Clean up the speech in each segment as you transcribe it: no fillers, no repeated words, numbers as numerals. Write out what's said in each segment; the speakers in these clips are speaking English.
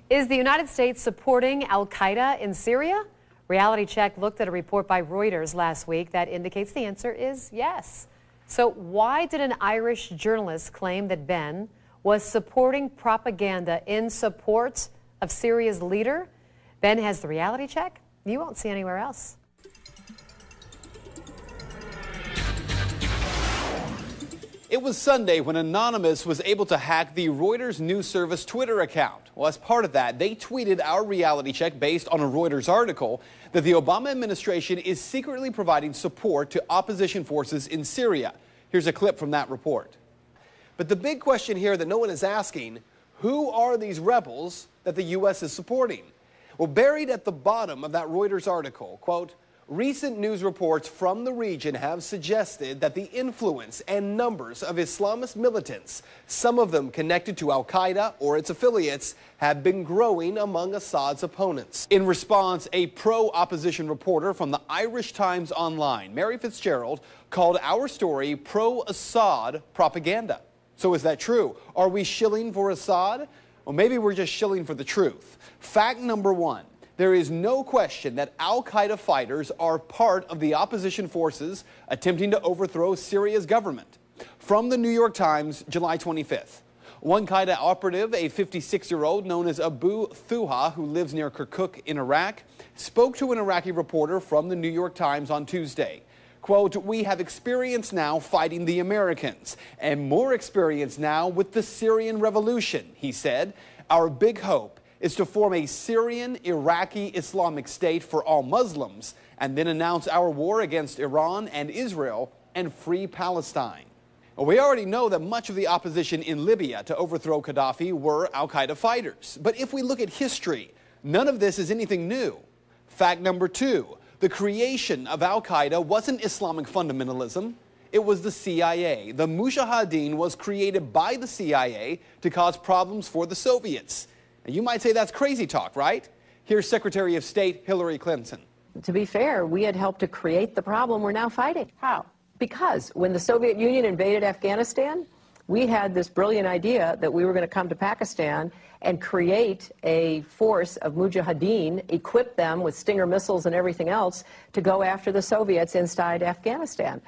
Is the United States supporting Al-Qaeda in Syria? Reality Check looked at a report by Reuters last week that indicates the answer is yes. So why did an Irish journalist claim that Ben was supporting propaganda in support of Syria's leader? Ben has the Reality Check you won't see anywhere else. It was Sunday when Anonymous was able to hack the Reuters news service Twitter account. Well, as part of that, they tweeted our Reality Check based on a Reuters article that the Obama administration is secretly providing support to opposition forces in Syria. Here's a clip from that report. But the big question here that no one is asking, who are these rebels that the U.S. is supporting? Well, buried at the bottom of that Reuters article, quote, recent news reports from the region have suggested that the influence and numbers of Islamist militants, some of them connected to Al-Qaeda or its affiliates, have been growing among Assad's opponents. In response, a pro-opposition reporter from the Irish Times Online, Mary Fitzgerald, called our story pro-Assad propaganda. So is that true? Are we shilling for Assad? Well, maybe we're just shilling for the truth. Fact number one. There is no question that Al-Qaeda fighters are part of the opposition forces attempting to overthrow Syria's government. From the New York Times, July 25th. One Qaeda operative, a 56-year-old known as Abu Thuha, who lives near Kirkuk in Iraq, spoke to an Iraqi reporter from the New York Times on Tuesday. Quote, we have experience now fighting the Americans and more experience now with the Syrian revolution, he said. Our big hope is to form a Syrian Iraqi Islamic State for all Muslims and then announce our war against Iran and Israel and free Palestine. Well, we already know that much of the opposition in Libya to overthrow Gaddafi were Al-Qaeda fighters. But if we look at history, none of this is anything new. Fact number two, the creation of Al-Qaeda wasn't Islamic fundamentalism. It was the CIA. The Mujahideen was created by the CIA to cause problems for the Soviets. You might say that's crazy talk, right? Here's Secretary of State Hillary Clinton. To be fair, we had helped to create the problem we're now fighting. How? Because when the Soviet Union invaded Afghanistan, we had this brilliant idea that we were going to come to Pakistan and create a force of Mujahideen, equip them with Stinger missiles and everything else to go after the Soviets inside Afghanistan.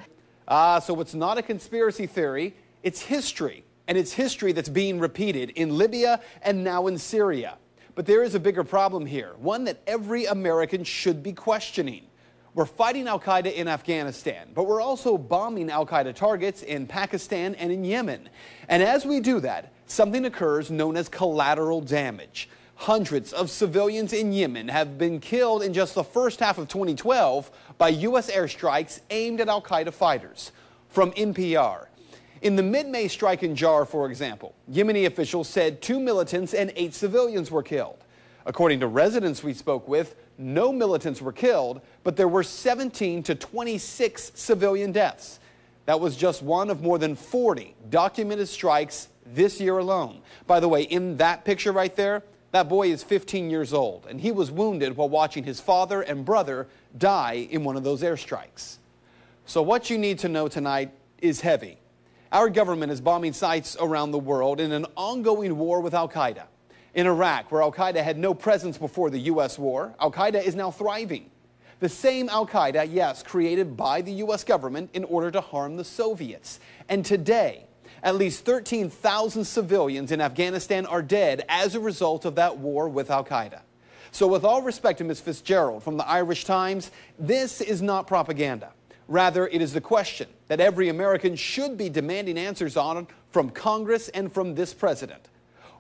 So it's not a conspiracy theory, it's history. And it's history that's being repeated in Libya and now in Syria. But there is a bigger problem here, one that every American should be questioning. We're fighting Al-Qaeda in Afghanistan, but we're also bombing Al-Qaeda targets in Pakistan and in Yemen. And as we do that, something occurs known as collateral damage. Hundreds of civilians in Yemen have been killed in just the first half of 2012 by U.S. airstrikes aimed at Al-Qaeda fighters. From NPR. In the mid-May strike in Jar, for example, Yemeni officials said 2 militants and 8 civilians were killed. According to residents we spoke with, no militants were killed, but there were 17 to 26 civilian deaths. That was just one of more than 40 documented strikes this year alone. By the way, in that picture right there, that boy is 15 years old, and he was wounded while watching his father and brother die in one of those airstrikes. So what you need to know tonight is heavy. Our government is bombing sites around the world in an ongoing war with Al-Qaeda. In Iraq, where Al-Qaeda had no presence before the U.S. war, Al-Qaeda is now thriving. The same Al-Qaeda, yes, created by the U.S. government in order to harm the Soviets. And today, at least 13,000 civilians in Afghanistan are dead as a result of that war with Al-Qaeda. So with all respect to Ms. Fitzgerald from the Irish Times, this is not propaganda. Rather, it is the question that every American should be demanding answers on from Congress and from this president.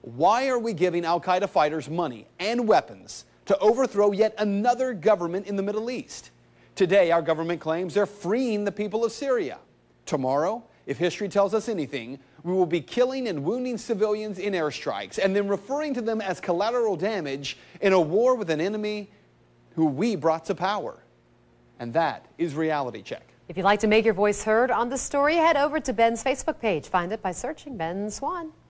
Why are we giving Al-Qaeda fighters money and weapons to overthrow yet another government in the Middle East? Today, our government claims they're freeing the people of Syria. Tomorrow, if history tells us anything, we will be killing and wounding civilians in airstrikes and then referring to them as collateral damage in a war with an enemy who we brought to power. And that is Reality Check. If you'd like to make your voice heard on the story, head over to Ben's Facebook page. Find it by searching Ben Swann.